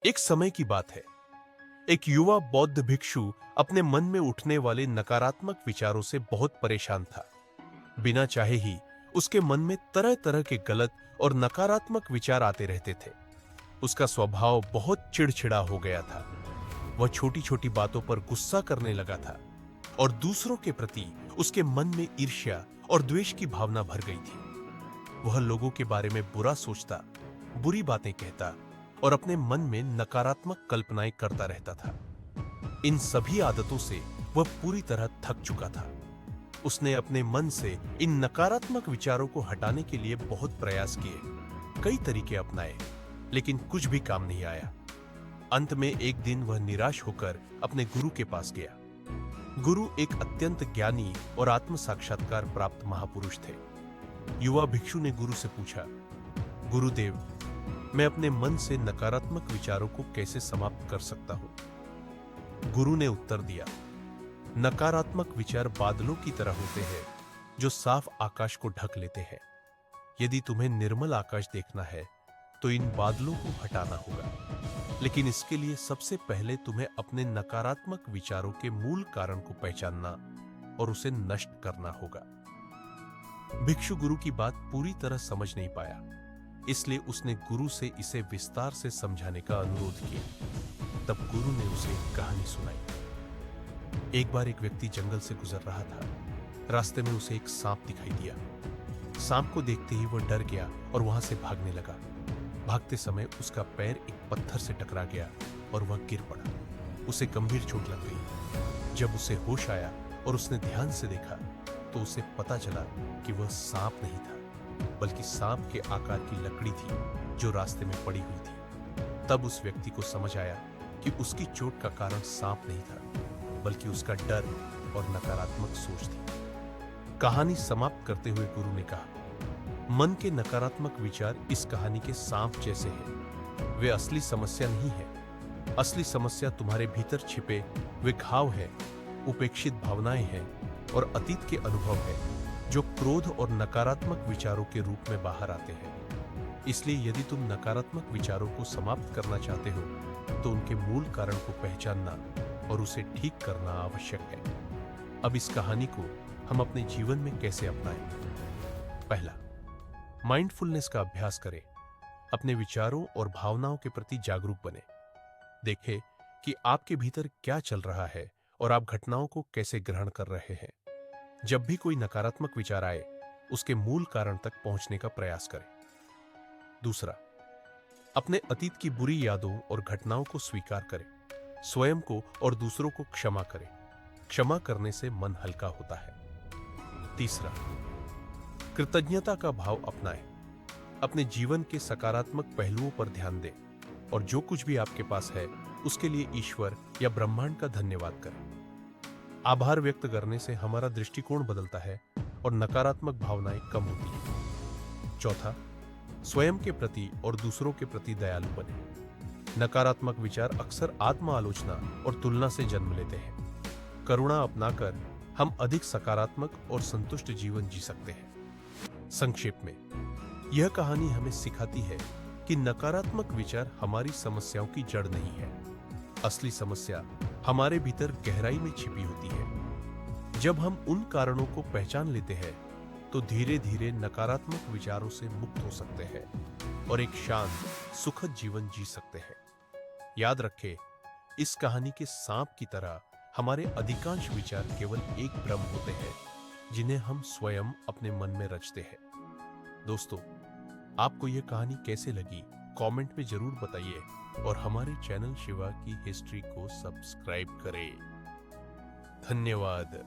एक समय की बात है। एक युवा बौद्ध भिक्षु अपने मन में उठने वाले नकारात्मक विचारों से बहुत परेशान था। बिना चाहे ही उसके मन में तरह तरह के गलत और नकारात्मक विचार आते रहते थे। उसका स्वभाव बहुत चिड़चिड़ा हो गया था। वह छोटी छोटी बातों पर गुस्सा करने लगा था और दूसरों के प्रति उसके मन में ईर्ष्या और द्वेष की भावना भर गई थी। वह लोगों के बारे में बुरा सोचता, बुरी बातें कहता और अपने मन में नकारात्मक कल्पनाएं करता रहता था। इन सभी आदतों से वह पूरी तरह थक चुका था। उसने अपने मन से इन नकारात्मक विचारों को हटाने के लिए बहुत प्रयास किए, कई तरीके अपनाए, लेकिन कुछ भी काम नहीं आया। अंत में एक दिन वह निराश होकर अपने गुरु के पास गया। गुरु एक अत्यंत ज्ञानी और आत्म साक्षात्कार प्राप्त महापुरुष थे। युवा भिक्षु ने गुरु से पूछा, गुरुदेव, मैं अपने मन से नकारात्मक विचारों को कैसे समाप्त कर सकता हूं? गुरु ने उत्तर दिया, नकारात्मक विचार बादलों की तरह होते हैं जो साफ आकाश को ढक लेते हैं। यदि तुम्हें निर्मल आकाश देखना है तो इन बादलों को हटाना होगा, लेकिन इसके लिए सबसे पहले तुम्हें अपने नकारात्मक विचारों के मूल कारण को पहचानना और उसे नष्ट करना होगा। भिक्षु गुरु की बात पूरी तरह समझ नहीं पाया, इसलिए उसने गुरु से इसे विस्तार से समझाने का अनुरोध किया। तब गुरु ने उसे एक कहानी सुनाई। एक बार एक व्यक्ति जंगल से गुजर रहा था। रास्ते में उसे एक सांप दिखाई दिया। सांप को देखते ही वह डर गया और वहां से भागने लगा। भागते समय उसका पैर एक पत्थर से टकरा गया और वह गिर पड़ा। उसे गंभीर चोट लग गई। जब उसे होश आया और उसने ध्यान से देखा तो उसे पता चला कि वह सांप नहीं था, बल्कि सांप के आकार की लकड़ी थी जो रास्ते में पड़ी हुई थी। तब उस व्यक्ति को समझ आया कि उसकी चोट का कारण सांप नहीं था, बल्कि उसका डर और नकारात्मक सोच थी। कहानी समाप्त करते हुए गुरु ने कहा, मन के नकारात्मक विचार इस कहानी के सांप जैसे हैं। वे असली समस्या नहीं है। असली समस्या तुम्हारे भीतर छिपे वे घाव है, उपेक्षित भावनाएं हैं और अतीत के अनुभव है जो क्रोध और नकारात्मक विचारों के रूप में बाहर आते हैं। इसलिए यदि तुम नकारात्मक विचारों को समाप्त करना चाहते हो तो उनके मूल कारण को पहचानना और उसे ठीक करना आवश्यक है। अब इस कहानी को हम अपने जीवन में कैसे अपनाएं? पहला, माइंडफुलनेस का अभ्यास करें। अपने विचारों और भावनाओं के प्रति जागरूक बने। देखें कि आपके भीतर क्या चल रहा है और आप घटनाओं को कैसे ग्रहण कर रहे हैं। जब भी कोई नकारात्मक विचार आए, उसके मूल कारण तक पहुंचने का प्रयास करें। दूसरा, अपने अतीत की बुरी यादों और घटनाओं को स्वीकार करें। स्वयं को और दूसरों को क्षमा करें। क्षमा करने से मन हल्का होता है। तीसरा, कृतज्ञता का भाव अपनाएं। अपने जीवन के सकारात्मक पहलुओं पर ध्यान दें और जो कुछ भी आपके पास है उसके लिए ईश्वर या ब्रह्मांड का धन्यवाद करें। आभार व्यक्त करने से हमारा दृष्टिकोण बदलता है और नकारात्मक भावनाएं कम होती हैं। चौथा, स्वयं के प्रति और दूसरों के प्रति दयालु बने। नकारात्मक विचार अक्सर आत्म आलोचना और तुलना से जन्म लेते हैं। करुणा अपनाकर हम अधिक सकारात्मक और संतुष्ट जीवन जी सकते हैं। संक्षेप में, यह कहानी हमें सिखाती है कि नकारात्मक विचार हमारी समस्याओं की जड़ नहीं है। असली समस्या हमारे भीतर गहराई में छिपी होती है। जब हम उन कारणों को पहचान लेते हैं तो धीरे धीरे नकारात्मक विचारों से मुक्त हो सकते हैं और एक शांत, सुखद जीवन जी सकते हैं। याद रखें, इस कहानी के सांप की तरह हमारे अधिकांश विचार केवल एक भ्रम होते हैं जिन्हें हम स्वयं अपने मन में रचते हैं। दोस्तों, आपको यह कहानी कैसे लगी कमेंट में जरूर बताइए और हमारे चैनल शिवा की हिस्ट्री को सब्सक्राइब करें। धन्यवाद।